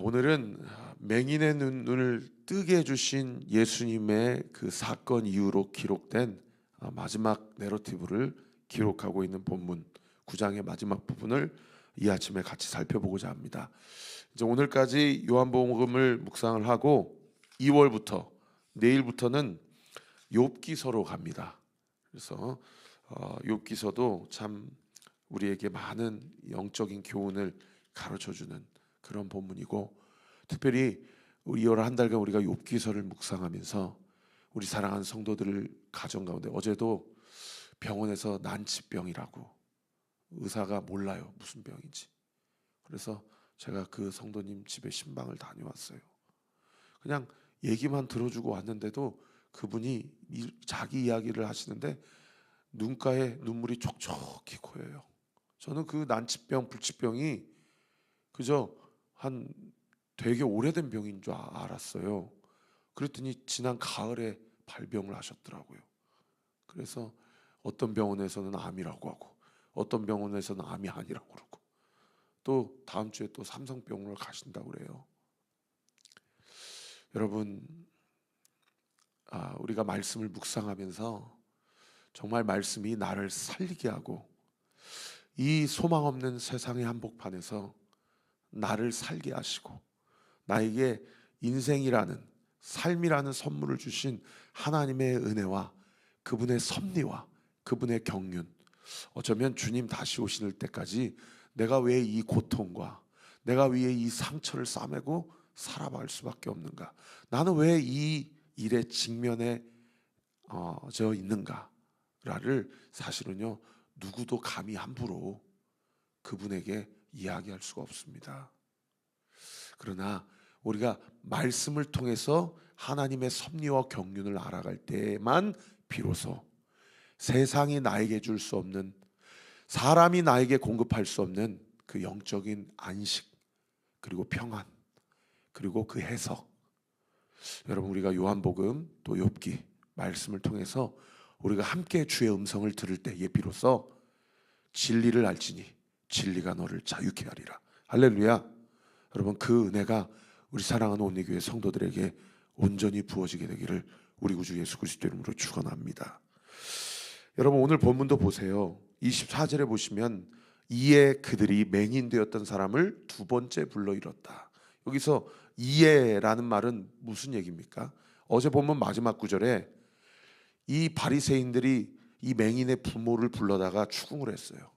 오늘은 맹인의 눈을 뜨게 해주신 예수님의 그 사건 이후로 기록된 마지막 내러티브를 기록하고 있는 본문 9장의 마지막 부분을 이 아침에 같이 살펴보고자 합니다. 이제 오늘까지 요한복음을 묵상을 하고 2월부터 내일부터는 욥기서로 갑니다. 그래서 욥기서도 참 우리에게 많은 영적인 교훈을 가르쳐주는 그런 본문이고, 특별히 2월 한 달간 우리가 욥기서를 묵상하면서 우리 사랑하는 성도들을 가정 가운데, 어제도 병원에서 난치병이라고 의사가 몰라요 무슨 병인지. 그래서 제가 그 성도님 집에 신방을 다녀왔어요. 그냥 얘기만 들어주고 왔는데도 그분이 자기 이야기를 하시는데 눈가에 눈물이 촉촉히 고여요. 저는 그 난치병, 불치병이 그저 한 되게 오래된 병인 줄 알았어요. 그랬더니 지난 가을에 발병을 하셨더라고요. 그래서 어떤 병원에서는 암이라고 하고 어떤 병원에서는 암이 아니라고 그러고 또 다음 주에 또 삼성병원을 가신다고 그래요. 여러분, 우리가 말씀을 묵상하면서 정말 말씀이 나를 살리게 하고 이 소망 없는 세상의 한복판에서 나를 살게 하시고 나에게 인생이라는 삶이라는 선물을 주신 하나님의 은혜와 그분의 섭리와 그분의 경륜, 어쩌면 주님 다시 오실 때까지 내가 왜 이 고통과 내가 왜 이 상처를 싸매고 살아갈 수밖에 없는가, 나는 왜 이 일에 직면해 져 있는가를 사실은요 누구도 감히 함부로 그분에게 이야기할 수가 없습니다. 그러나 우리가 말씀을 통해서 하나님의 섭리와 경륜을 알아갈 때만 비로소 세상이 나에게 줄 수 없는, 사람이 나에게 공급할 수 없는 그 영적인 안식, 그리고 평안, 그리고 그 해석, 여러분 우리가 요한복음 또 욥기 말씀을 통해서 우리가 함께 주의 음성을 들을 때에 비로소 진리를 알지니 진리가 너를 자유케 하리라. 할렐루야. 여러분, 그 은혜가 우리 사랑하는 온리교회 성도들에게 온전히 부어지게 되기를 우리 구주 예수 그리스도 이름으로 축원합니다. 여러분, 오늘 본문도 보세요. 24절에 보시면 이에 그들이 맹인되었던 사람을 두 번째 불러 일었다. 여기서 이에라는 말은 무슨 얘기입니까? 어제 본문 마지막 구절에 이 바리새인들이 이 맹인의 부모를 불러다가 추궁을 했어요.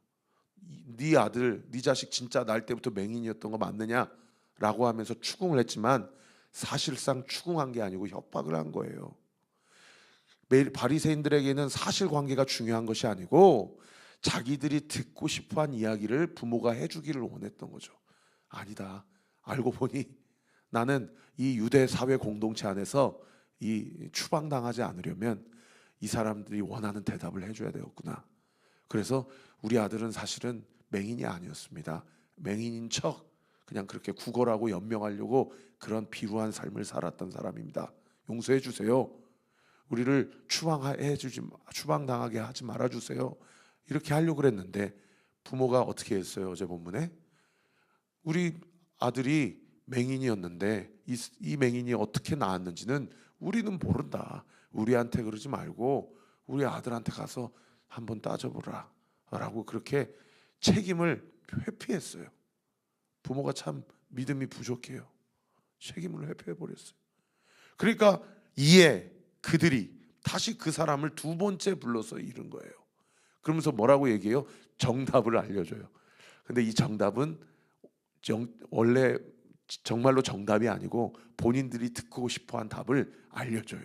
네 아들, 네 자식 진짜 날 때부터 맹인이었던 거 맞느냐? 라고 하면서 추궁을 했지만 사실상 추궁한 게 아니고 협박을 한 거예요. 매일 바리새인들에게는 사실관계가 중요한 것이 아니고 자기들이 듣고 싶어한 이야기를 부모가 해주기를 원했던 거죠. 아니다, 알고 보니 나는 이 유대 사회 공동체 안에서 이 추방당하지 않으려면 이 사람들이 원하는 대답을 해줘야 되었구나. 그래서 우리 아들은 사실은 맹인이 아니었습니다. 맹인인 척 그냥 그렇게 구걸하고 연명하려고 그런 비루한 삶을 살았던 사람입니다. 용서해 주세요. 우리를 추방당하게 하지 말아주세요. 이렇게 하려고 그랬는데 부모가 어떻게 했어요? 어제 본문에 우리 아들이 맹인이었는데 이 맹인이 어떻게 나았는지는 우리는 모른다. 우리한테 그러지 말고 우리 아들한테 가서 한번 따져보라 라고 그렇게 책임을 회피했어요. 부모가 참 믿음이 부족해요. 책임을 회피해버렸어요. 그러니까 이에 그들이 다시 그 사람을 두 번째 불러서 이른 거예요. 그러면서 뭐라고 얘기해요? 정답을 알려줘요. 근데 이 정답은 원래 정말로 정답이 아니고 본인들이 듣고 싶어한 답을 알려줘요.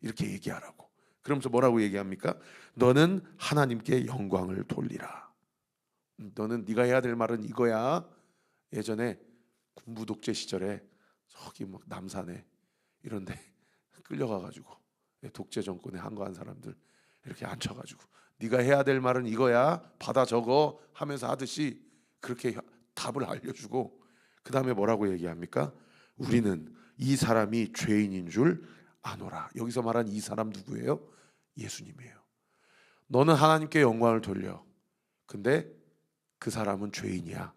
이렇게 얘기하라고. 그러면서 뭐라고 얘기합니까? 너는 하나님께 영광을 돌리라. 너는 네가 해야 될 말은 이거야. 예전에 군부 독재 시절에 저기 막 남산에 이런데 끌려가가지고 독재 정권에 항거한 사람들 이렇게 앉혀가지고 네가 해야 될 말은 이거야, 받아 적어 하면서 하듯이 그렇게 답을 알려주고 그 다음에 뭐라고 얘기합니까? 우리는 이 사람이 죄인인 줄 아노라. 여기서 말한 이 사람 누구예요? 예수님이에요. 너는 하나님께 영광을 돌려. 근데 그 사람은 죄인이야.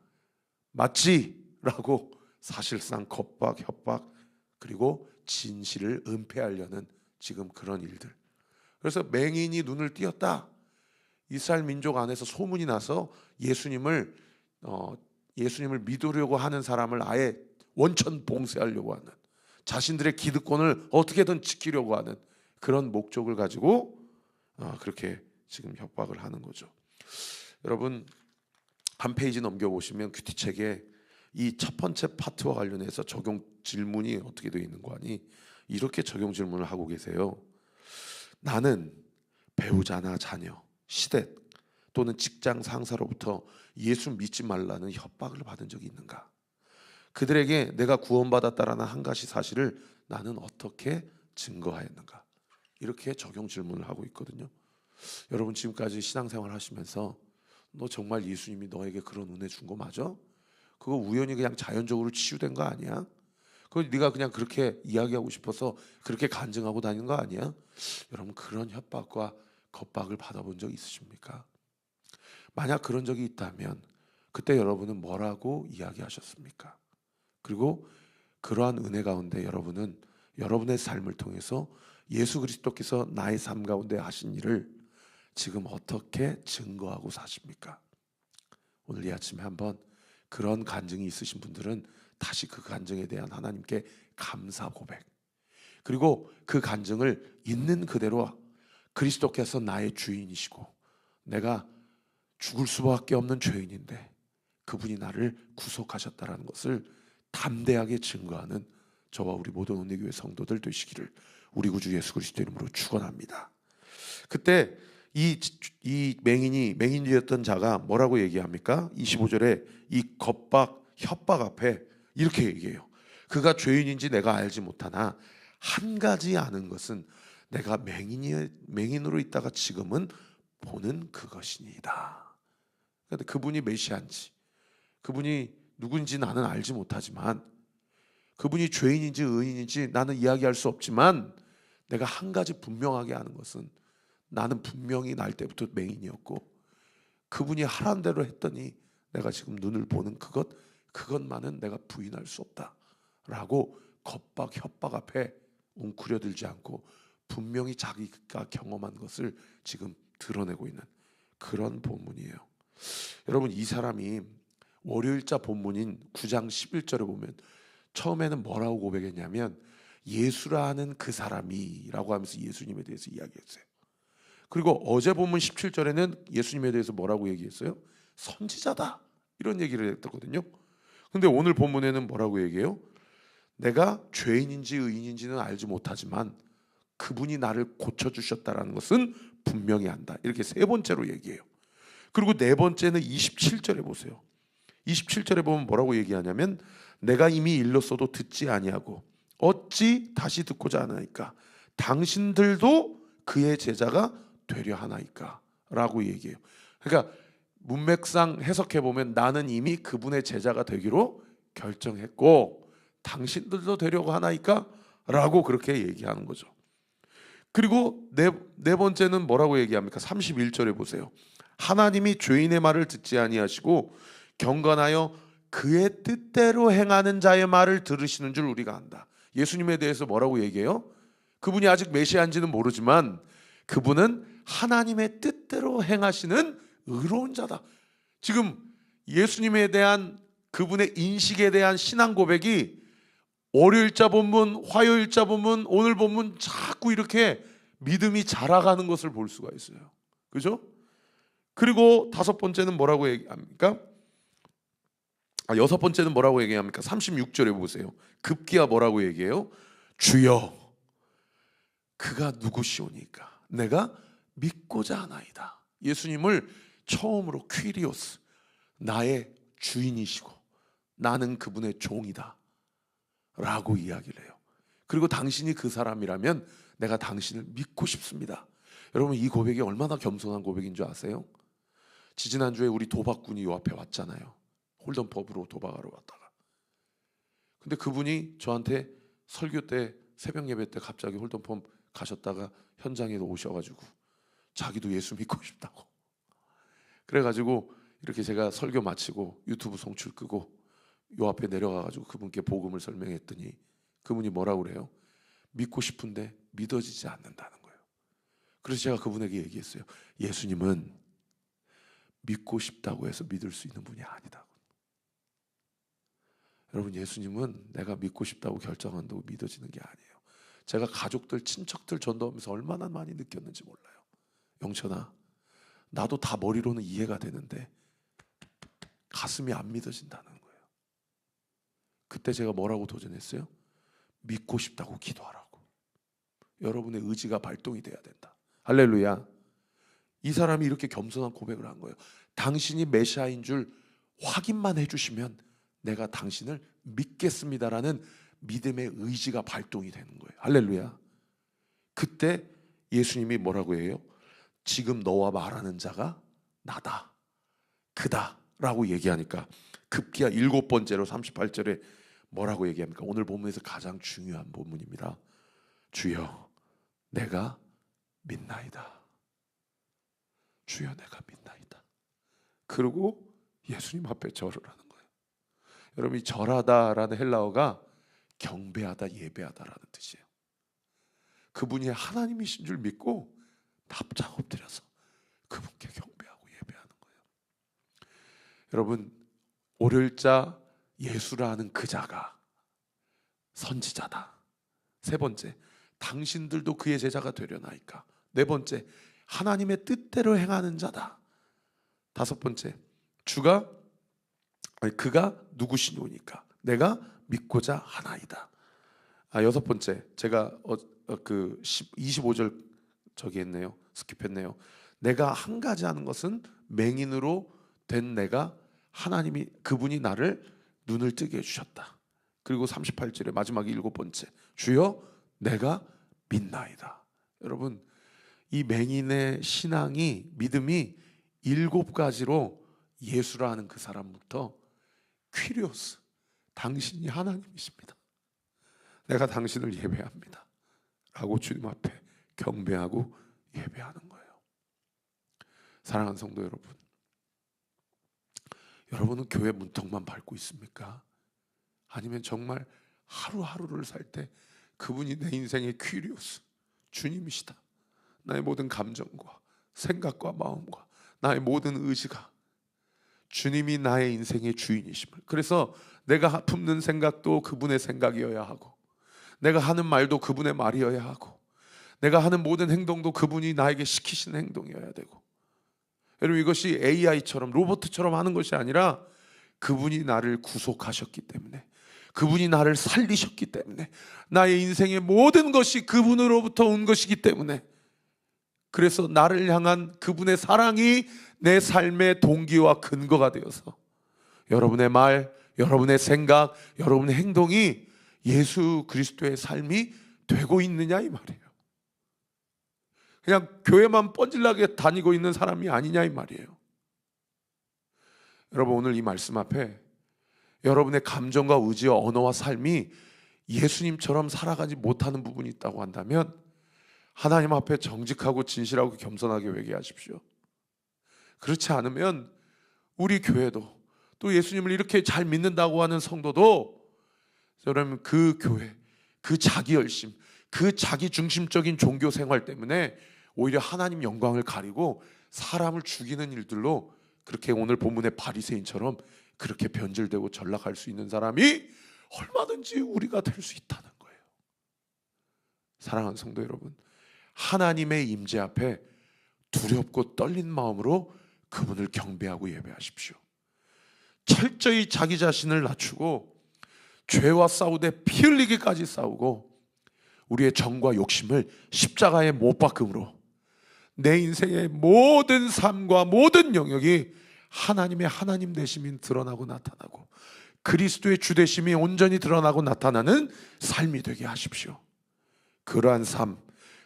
맞지? 라고 사실상 겁박, 협박, 그리고 진실을 은폐하려는 지금 그런 일들. 그래서 맹인이 눈을 띄었다. 이스라엘 민족 안에서 소문이 나서 예수님을 믿으려고 하는 사람을 아예 원천 봉쇄하려고 하는, 자신들의 기득권을 어떻게든 지키려고 하는 그런 목적을 가지고 그렇게 지금 협박을 하는 거죠. 여러분, 한 페이지 넘겨보시면 큐티책에 이 첫 번째 파트와 관련해서 적용 질문이 어떻게 되어 있는 거 아니? 이렇게 적용 질문을 하고 계세요. 나는 배우자나 자녀, 시댁 또는 직장 상사로부터 예수 믿지 말라는 협박을 받은 적이 있는가? 그들에게 내가 구원받았다라는 한 가지 사실을 나는 어떻게 증거하였는가? 이렇게 적용 질문을 하고 있거든요. 여러분, 지금까지 신앙생활 하시면서 너 정말 예수님이 너에게 그런 은혜 준 거 맞아? 그거 우연히 그냥 자연적으로 치유된 거 아니야? 그거 네가 그냥 그렇게 이야기하고 싶어서 그렇게 간증하고 다니는 거 아니야? 여러분, 그런 협박과 겁박을 받아본 적 있으십니까? 만약 그런 적이 있다면 그때 여러분은 뭐라고 이야기하셨습니까? 그리고 그러한 은혜 가운데 여러분은 여러분의 삶을 통해서 예수 그리스도께서 나의 삶 가운데 하신 일을 지금 어떻게 증거하고 사십니까? 오늘 이 아침에 한번 그런 간증이 있으신 분들은 다시 그 간증에 대한 하나님께 감사 고백, 그리고 그 간증을 있는 그대로 그리스도께서 나의 주인이시고 내가 죽을 수밖에 없는 죄인인데 그분이 나를 구속하셨다는 것을 담대하게 증거하는 저와 우리 모든 온리교회 성도들 되시기를 우리 구주 예수 그리스도 이름으로 축원합니다. 그때 이 맹인이었던 자가 뭐라고 얘기합니까? 25절에 이 겁박, 협박 앞에 이렇게 얘기해요. 그가 죄인인지 내가 알지 못하나 한 가지 아는 것은 내가 맹인으로 있다가 지금은 보는 그것이니이다. 그런데 그분이 메시아인지, 그분이 누군지 나는 알지 못하지만, 그분이 죄인인지 의인인지 나는 이야기할 수 없지만, 내가 한 가지 분명하게 아는 것은 나는 분명히 날 때부터 맹인이었고 그분이 하란 대로 했더니 내가 지금 눈을 보는 그것만은 내가 부인할 수 없다라고 겁박, 협박 앞에 웅크려들지 않고 분명히 자기가 경험한 것을 지금 드러내고 있는 그런 본문이에요. 여러분, 이 사람이 월요일자 본문인 9장 11절에 보면 처음에는 뭐라고 고백했냐면 예수라는 그 사람이라고 하면서 예수님에 대해서 이야기했어요. 그리고 어제 본문 17절에는 예수님에 대해서 뭐라고 얘기했어요? 선지자다, 이런 얘기를 했거든요. 근데 오늘 본문에는 뭐라고 얘기해요? 내가 죄인인지 의인인지는 알지 못하지만 그분이 나를 고쳐주셨다는 것은 분명히 안다, 이렇게 세 번째로 얘기해요. 그리고 네 번째는 27절에 보세요. 27절에 보면 뭐라고 얘기하냐면 내가 이미 일렀어도 듣지 아니하고 어찌 다시 듣고자 하나이까? 당신들도 그의 제자가 되려 하나이까? 라고 얘기해요. 그러니까 문맥상 해석해 보면 나는 이미 그분의 제자가 되기로 결정했고 당신들도 되려고 하나이까? 라고 그렇게 얘기하는 거죠. 그리고 네 번째는 뭐라고 얘기합니까? 31절에 보세요. 하나님이 죄인의 말을 듣지 아니하시고 경건하여 그의 뜻대로 행하는 자의 말을 들으시는 줄 우리가 안다. 예수님에 대해서 뭐라고 얘기해요? 그분이 아직 메시아인지는 모르지만 그분은 하나님의 뜻대로 행하시는 의로운 자다. 지금 예수님에 대한 그분의 인식에 대한 신앙 고백이 월요일자 본문, 화요일자 본문, 오늘 본문 자꾸 이렇게 믿음이 자라가는 것을 볼 수가 있어요. 그죠? 그리고 다섯 번째는 뭐라고 얘기합니까? 여섯 번째는 뭐라고 얘기합니까? 36절에 보세요. 급기야 뭐라고 얘기해요? 주여, 그가 누구시오니까 내가 믿고자 하나이다. 예수님을 처음으로 퀴리오스, 나의 주인이시고 나는 그분의 종이다 라고 이야기를 해요. 그리고 당신이 그 사람이라면 내가 당신을 믿고 싶습니다. 여러분, 이 고백이 얼마나 겸손한 고백인 줄 아세요? 지지난주에 우리 도박꾼이 요 앞에 왔잖아요. 홀덤펍으로 도박하러 왔다가. 근데 그분이 저한테 설교 때, 새벽 예배 때 갑자기 홀덤펍 가셨다가 현장에 오셔가지고 자기도 예수 믿고 싶다고. 그래가지고 이렇게 제가 설교 마치고 유튜브 송출 끄고 요 앞에 내려가가지고 그분께 복음을 설명했더니 그분이 뭐라고 그래요? 믿고 싶은데 믿어지지 않는다는 거예요. 그래서 제가 그분에게 얘기했어요. 예수님은 믿고 싶다고 해서 믿을 수 있는 분이 아니다고. 여러분, 예수님은 내가 믿고 싶다고 결정한다고 믿어지는 게 아니에요. 제가 가족들, 친척들 전도하면서 얼마나 많이 느꼈는지 몰라요. 영천아, 나도 다 머리로는 이해가 되는데 가슴이 안 믿어진다는 거예요. 그때 제가 뭐라고 도전했어요? 믿고 싶다고 기도하라고. 여러분의 의지가 발동이 돼야 된다. 할렐루야. 이 사람이 이렇게 겸손한 고백을 한 거예요. 당신이 메시아인 줄 확인만 해주시면 내가 당신을 믿겠습니다라는 믿음의 의지가 발동이 되는 거예요. 할렐루야. 그때 예수님이 뭐라고 해요? 지금 너와 말하는 자가 나다, 그다 라고 얘기하니까 급기야 7번째로 38절에 뭐라고 얘기합니까? 오늘 본문에서 가장 중요한 본문입니다. 주여 내가 믿나이다. 주여 내가 믿나이다. 그리고 예수님 앞에 절을 하는 거예요. 여러분, 이 절하다라는 헬라어가 경배하다, 예배하다라는 뜻이에요. 그분이 하나님이신 줄 믿고 납작 엎드려서 그분께 경배하고 예배하는 거예요. 여러분, 오를 자 예수라 하는 그 자가 선지자다. 세 번째, 당신들도 그의 제자가 되려나이까. 네 번째, 하나님의 뜻대로 행하는 자다. 다섯 번째, 그가 누구시뇨니까 내가 믿고자 하나이다. 여섯 번째, 제가 25절 저기 했네요. 스킵했네요. 내가 한 가지 하는 것은 맹인으로 된 내가 하나님이 그분이 나를 눈을 뜨게 해주셨다. 그리고 38절의 마지막 일곱 번째, 주여 내가 믿나이다. 여러분, 이 맹인의 신앙이, 믿음이 7가지로 예수라 하는 그 사람부터 퀴리오스, 당신이 하나님이십니다, 내가 당신을 예배합니다 라고 주님 앞에 경배하고 예배하는 거예요. 사랑하는 성도 여러분, 여러분은 교회 문턱만 밟고 있습니까? 아니면 정말 하루하루를 살 때 그분이 내 인생의 퀴리오스, 주님이시다, 나의 모든 감정과 생각과 마음과 나의 모든 의지가 주님이 나의 인생의 주인이심을, 그래서 내가 품는 생각도 그분의 생각이어야 하고, 내가 하는 말도 그분의 말이어야 하고, 내가 하는 모든 행동도 그분이 나에게 시키시는 행동이어야 되고, 여러분, 이것이 AI처럼 로봇처럼 하는 것이 아니라 그분이 나를 구속하셨기 때문에, 그분이 나를 살리셨기 때문에, 나의 인생의 모든 것이 그분으로부터 온 것이기 때문에, 그래서 나를 향한 그분의 사랑이 내 삶의 동기와 근거가 되어서 여러분의 말, 여러분의 생각, 여러분의 행동이 예수 그리스도의 삶이 되고 있느냐 이 말이에요. 그냥 교회만 뻔질나게 다니고 있는 사람이 아니냐 이 말이에요. 여러분, 오늘 이 말씀 앞에 여러분의 감정과 의지와 언어와 삶이 예수님처럼 살아가지 못하는 부분이 있다고 한다면 하나님 앞에 정직하고 진실하고 겸손하게 회개하십시오. 그렇지 않으면 우리 교회도, 또 예수님을 이렇게 잘 믿는다고 하는 성도도, 여러분, 그 교회, 그 자기 열심, 그 자기 중심적인 종교 생활 때문에 오히려 하나님 영광을 가리고 사람을 죽이는 일들로, 그렇게 오늘 본문의 바리새인처럼 그렇게 변질되고 전락할 수 있는 사람이 얼마든지 우리가 될 수 있다는 거예요. 사랑하는 성도 여러분, 하나님의 임재 앞에 두렵고 떨린 마음으로 그분을 경배하고 예배하십시오. 철저히 자기 자신을 낮추고 죄와 싸우되 피 흘리기까지 싸우고 우리의 정과 욕심을 십자가에 못 박음으로 내 인생의 모든 삶과 모든 영역이 하나님의 하나님 되심이 드러나고 나타나고 그리스도의 주 되심이 온전히 드러나고 나타나는 삶이 되게 하십시오. 그러한 삶,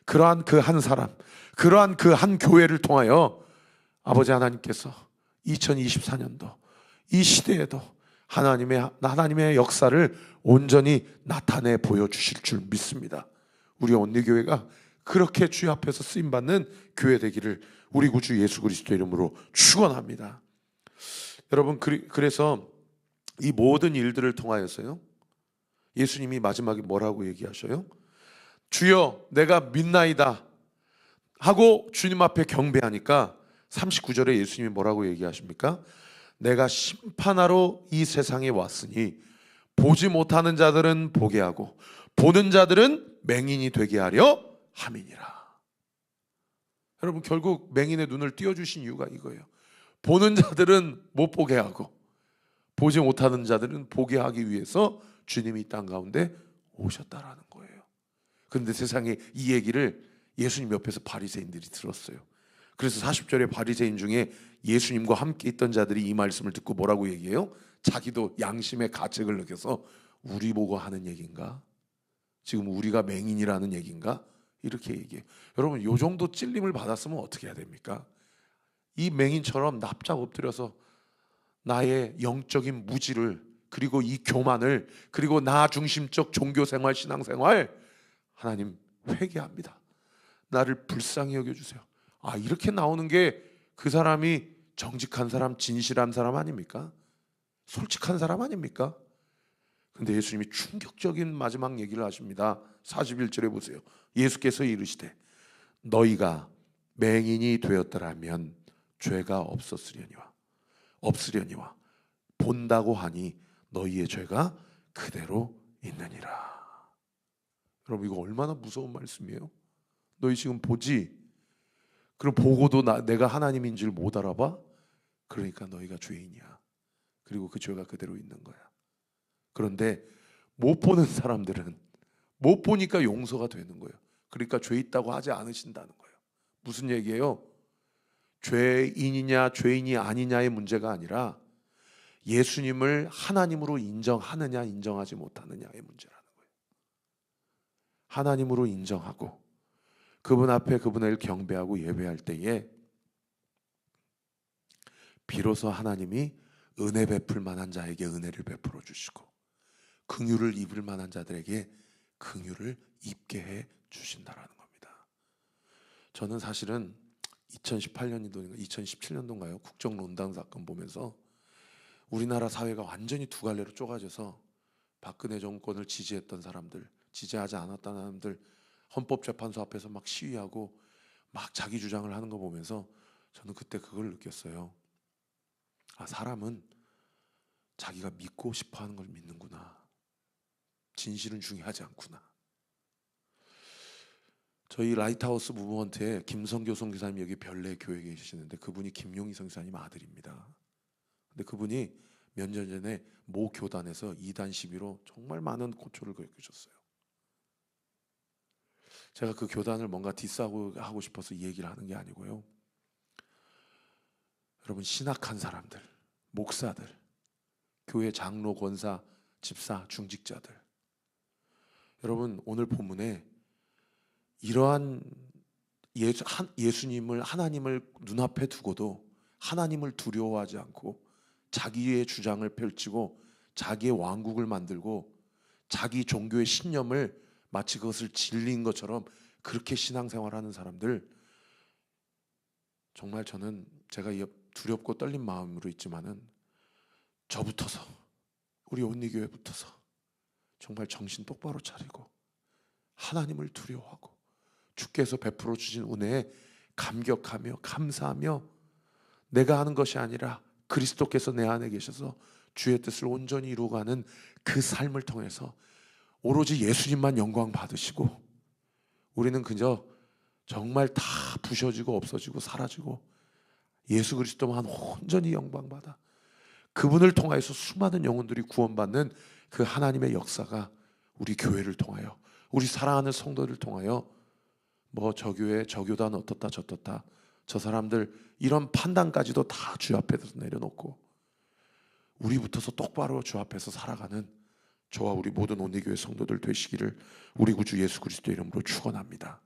그러한 그 한 사람, 그러한 그 한 교회를 통하여 아버지 하나님께서 2024년도 이 시대에도 하나님의 역사를 온전히 나타내 보여주실 줄 믿습니다. 우리 온리교회가 그렇게 주의 앞에서 쓰임받는 교회 되기를 우리 구주 예수 그리스도 이름으로 축원합니다. 여러분, 그래서 이 모든 일들을 통하여서요, 예수님이 마지막에 뭐라고 얘기하셔요? 주여 내가 믿나이다 하고 주님 앞에 경배하니까 39절에 예수님이 뭐라고 얘기하십니까? 내가 심판하러 이 세상에 왔으니 보지 못하는 자들은 보게 하고 보는 자들은 맹인이 되게 하려 함이니라. 여러분, 결국 맹인의 눈을 띄워주신 이유가 이거예요. 보는 자들은 못 보게 하고 보지 못하는 자들은 보게 하기 위해서 주님이 이 땅 가운데 오셨다라는 거예요. 그런데 세상에 이 얘기를 예수님 옆에서 바리새인들이 들었어요. 그래서 40절에 바리새인 중에 예수님과 함께 있던 자들이 이 말씀을 듣고 뭐라고 얘기해요? 자기도 양심의 가책을 느껴서 우리 보고 하는 얘기인가? 지금 우리가 맹인이라는 얘기인가? 이렇게 얘기해요. 여러분, 요 정도 찔림을 받았으면 어떻게 해야 됩니까? 이 맹인처럼 납작 엎드려서 나의 영적인 무지를, 그리고 이 교만을, 그리고 나 중심적 종교생활, 신앙생활, 하나님 회개합니다. 나를 불쌍히 여겨주세요. 이렇게 나오는 게 그 사람이 정직한 사람, 진실한 사람 아닙니까? 솔직한 사람 아닙니까? 근데 예수님이 충격적인 마지막 얘기를 하십니다. 41절에 보세요. 예수께서 이르시되 너희가 맹인이 되었더라면 죄가 없으려니와 본다고 하니 너희의 죄가 그대로 있느니라. 여러분, 이거 얼마나 무서운 말씀이에요? 너희 지금 보지? 그럼 보고도 내가 하나님인 줄 못 알아봐? 그러니까 너희가 죄인이야. 그리고 그 죄가 그대로 있는 거야. 그런데 못 보는 사람들은 못 보니까 용서가 되는 거예요. 그러니까 죄 있다고 하지 않으신다는 거예요. 무슨 얘기예요? 죄인이냐 죄인이 아니냐의 문제가 아니라 예수님을 하나님으로 인정하느냐 인정하지 못하느냐의 문제라는 거예요. 하나님으로 인정하고 그분 앞에 그분을 경배하고 예배할 때에 비로소 하나님이 은혜 베풀 만한 자에게 은혜를 베풀어 주시고 긍휼을 입을 만한 자들에게 긍휼을 입게 해 주신다라는 겁니다. 저는 사실은 2018년도인가 2017년도인가요? 국정농단 사건 보면서 우리나라 사회가 완전히 두 갈래로 쪼가져서 박근혜 정권을 지지했던 사람들, 지지하지 않았던 사람들 헌법재판소 앞에서 막 시위하고 막 자기 주장을 하는 거 보면서 저는 그때 그걸 느꼈어요. 사람은 자기가 믿고 싶어 하는 걸 믿는구나. 진실은 중요하지 않구나. 저희 라이트하우스 무브먼트에 김성교 선교사님 여기 별내 교회에 계시는데 그분이 김용희 선교사님 아들입니다. 근데 그분이 몇 년 전에 모 교단에서 이단 시비로 정말 많은 고초를 겪으셨어요. 제가 그 교단을 뭔가 디스하고 싶어서 이 얘기를 하는 게 아니고요. 여러분, 신학한 사람들, 목사들, 교회 장로, 권사, 집사, 중직자들, 여러분 오늘 본문에 이러한 예수님을, 하나님을 눈앞에 두고도 하나님을 두려워하지 않고 자기의 주장을 펼치고 자기의 왕국을 만들고 자기 종교의 신념을 마치 그것을 진리인 것처럼 그렇게 신앙생활하는 사람들, 정말 저는 제가 두렵고 떨린 마음으로 있지만은 저부터서, 우리 온리교회부터서 정말 정신 똑바로 차리고 하나님을 두려워하고 주께서 베풀어 주신 은혜에 감격하며 감사하며 내가 하는 것이 아니라 그리스도께서 내 안에 계셔서 주의 뜻을 온전히 이루어가는 그 삶을 통해서 오로지 예수님만 영광 받으시고 우리는 그저 정말 다 부셔지고 없어지고 사라지고 예수 그리스도만 온전히 영광 받아 그분을 통하여서 수많은 영혼들이 구원받는 그 하나님의 역사가 우리 교회를 통하여, 우리 사랑하는 성도들을 통하여 뭐 저 교회 저 교단 어떻다 저떻다 저 사람들 이런 판단까지도 다 주 앞에서 내려놓고 우리부터서 똑바로 주 앞에서 살아가는 저와 우리 모든 온리교회 성도들 되시기를 우리 구주 예수 그리스도 이름으로 축원합니다.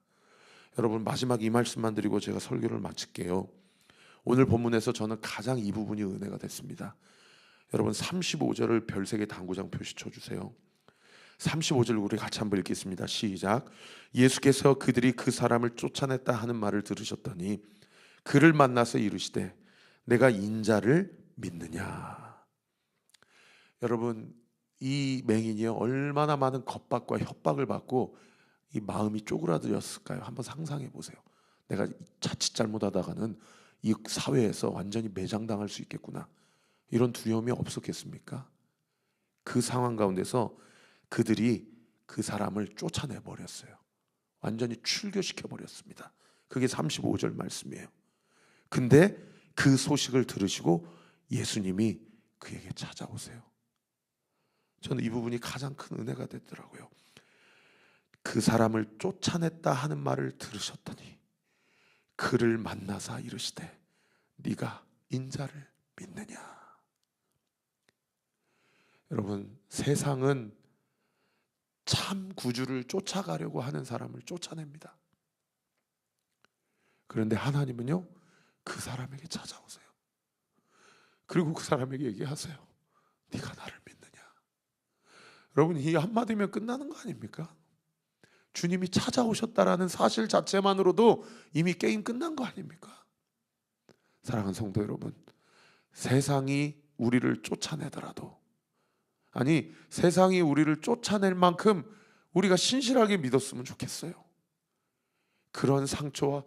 여러분, 마지막 이 말씀만 드리고 제가 설교를 마칠게요. 오늘 본문에서 저는 가장 이 부분이 은혜가 됐습니다. 여러분, 35절을 별색의 당구장 표시 쳐주세요. 35절 우리 같이 한번 읽겠습니다. 시작. 예수께서 그들이 그 사람을 쫓아냈다 하는 말을 들으셨더니 그를 만나서 이르시되 내가 인자를 믿느냐. 여러분, 이 맹인이요 얼마나 많은 겁박과 협박을 받고 이 마음이 쪼그라들었을까요? 한번 상상해 보세요. 내가 자칫 잘못하다가는 이 사회에서 완전히 매장당할 수 있겠구나, 이런 두려움이 없었겠습니까? 그 상황 가운데서 그들이 그 사람을 쫓아내 버렸어요. 완전히 출교시켜 버렸습니다. 그게 35절 말씀이에요. 근데 그 소식을 들으시고 예수님이 그에게 찾아오세요. 저는 이 부분이 가장 큰 은혜가 됐더라고요. 그 사람을 쫓아냈다 하는 말을 들으셨더니 그를 만나사 이르시되 네가 인자를 믿느냐. 여러분, 세상은 참 구주를 쫓아가려고 하는 사람을 쫓아냅니다. 그런데 하나님은요, 그 사람에게 찾아오세요. 그리고 그 사람에게 얘기하세요. 네가 나를 믿느냐. 여러분, 이 한마디면 끝나는 거 아닙니까? 주님이 찾아오셨다라는 사실 자체만으로도 이미 게임 끝난 거 아닙니까? 사랑하는 성도 여러분, 세상이 우리를 쫓아내더라도, 아니 세상이 우리를 쫓아낼 만큼 우리가 신실하게 믿었으면 좋겠어요. 그런 상처와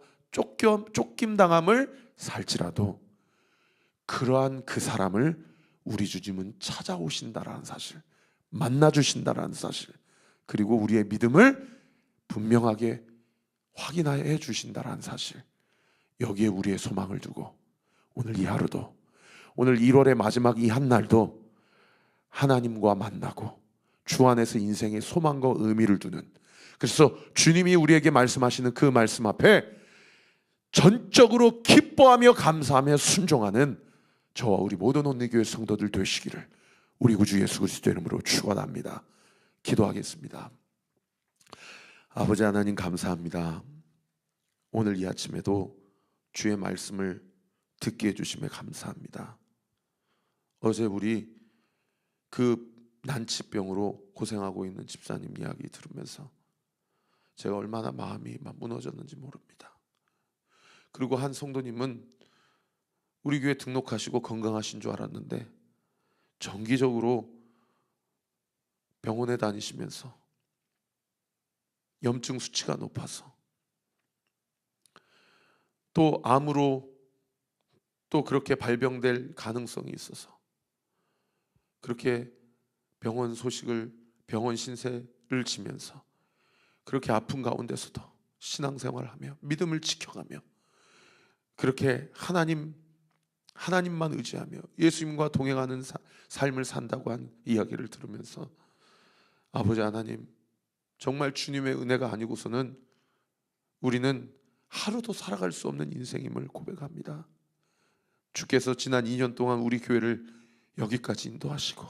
쫓김당함을 살지라도 그러한 그 사람을 우리 주님은 찾아오신다라는 사실, 만나주신다라는 사실, 그리고 우리의 믿음을 분명하게 확인해 주신다라는 사실, 여기에 우리의 소망을 두고 오늘 이 하루도, 오늘 1월의 마지막 이 한 날도 하나님과 만나고 주 안에서 인생의 소망과 의미를 두는, 그래서 주님이 우리에게 말씀하시는 그 말씀 앞에 전적으로 기뻐하며 감사하며 순종하는 저와 우리 모든 온리교회 성도들 되시기를 우리 구주 예수 그리스도의 이름으로 축원합니다. 기도하겠습니다. 아버지 하나님, 감사합니다. 오늘 이 아침에도 주의 말씀을 듣게 해주심에 감사합니다. 어제 우리 그 난치병으로 고생하고 있는 집사님 이야기 들으면서 제가 얼마나 마음이 무너졌는지 모릅니다. 그리고 한 성도님은 우리 교회 등록하시고 건강하신 줄 알았는데 정기적으로 병원에 다니시면서 염증 수치가 높아서 또 암으로 또 그렇게 발병될 가능성이 있어서 그렇게 병원 소식을, 병원 신세를 지면서 그렇게 아픈 가운데서도 신앙생활하며 믿음을 지켜가며 그렇게 하나님만 의지하며 예수님과 동행하는 삶을 산다고 한 이야기를 들으면서 아버지 하나님, 정말 주님의 은혜가 아니고서는 우리는 하루도 살아갈 수 없는 인생임을 고백합니다. 주께서 지난 2년 동안 우리 교회를 여기까지 인도하시고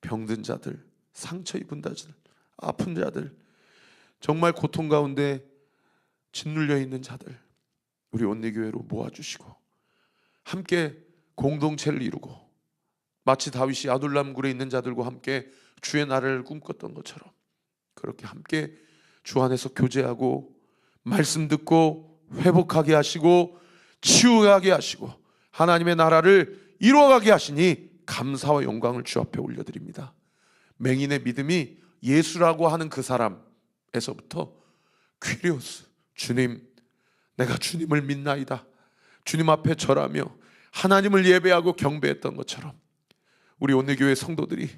병든 자들, 상처 입은 자들, 아픈 자들, 정말 고통 가운데 짓눌려 있는 자들 우리 온리교회로 모아주시고 함께 공동체를 이루고 마치 다윗이 아둘람굴에 있는 자들과 함께 주의 나라를 꿈꿨던 것처럼 그렇게 함께 주 안에서 교제하고 말씀 듣고 회복하게 하시고 치유하게 하시고 하나님의 나라를 이루어가게 하시니 감사와 영광을 주 앞에 올려드립니다. 맹인의 믿음이 예수라고 하는 그 사람에서부터 퀴리오스, 주님, 내가 주님을 믿나이다, 주님 앞에 절하며 하나님을 예배하고 경배했던 것처럼 우리 온리교회 성도들이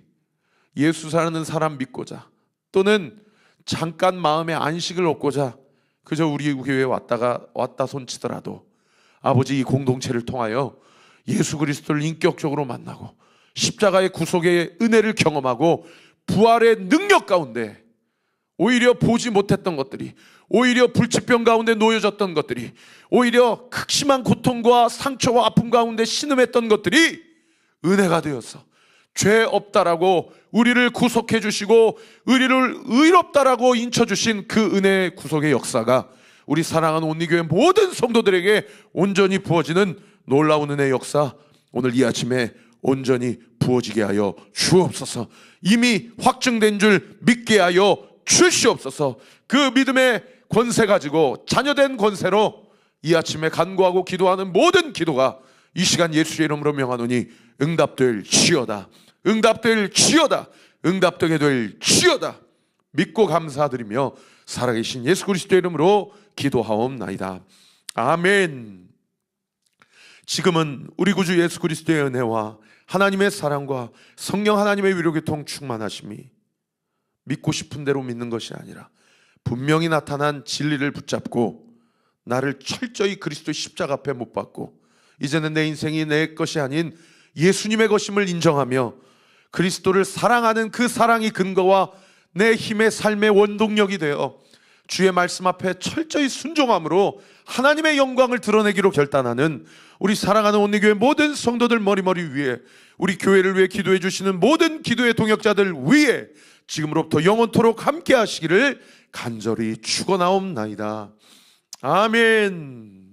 예수 사는 사람 믿고자 또는 잠깐 마음의 안식을 얻고자 그저 우리 교회에 왔다 손치더라도 아버지, 이 공동체를 통하여 예수 그리스도를 인격적으로 만나고 십자가의 구속의 은혜를 경험하고 부활의 능력 가운데 오히려 보지 못했던 것들이, 오히려 불치병 가운데 놓여졌던 것들이, 오히려 극심한 고통과 상처와 아픔 가운데 신음했던 것들이 은혜가 되어서 죄 없다라고 우리를 구속해 주시고 우리를 의롭다라고 인쳐주신 그 은혜의 구속의 역사가 우리 사랑하는 온리교회 모든 성도들에게 온전히 부어지는 놀라운 은혜의 역사, 오늘 이 아침에 온전히 부어지게 하여 주옵소서. 이미 확증된 줄 믿게 하여 주시옵소서. 그 믿음의 권세 가지고 자녀된 권세로 이 아침에 간구하고 기도하는 모든 기도가 이 시간 예수의 이름으로 명하노니 응답될지어다, 응답될 주여다, 응답되게 될 주여다 믿고 감사드리며 살아계신 예수 그리스도의 이름으로 기도하옵나이다. 아멘. 지금은 우리 구주 예수 그리스도의 은혜와 하나님의 사랑과 성령 하나님의 위로교통 충만하심이 믿고 싶은 대로 믿는 것이 아니라 분명히 나타난 진리를 붙잡고 나를 철저히 그리스도의 십자가 앞에 못 박고 이제는 내 인생이 내 것이 아닌 예수님의 것임을 인정하며 그리스도를 사랑하는 그 사랑이 근거와 내 힘의 삶의 원동력이 되어 주의 말씀 앞에 철저히 순종함으로 하나님의 영광을 드러내기로 결단하는 우리 사랑하는 온리교회 모든 성도들 머리머리 위에, 우리 교회를 위해 기도해 주시는 모든 기도의 동역자들 위에 지금으로부터 영원토록 함께 하시기를 간절히 축원하옵나이다. 아멘.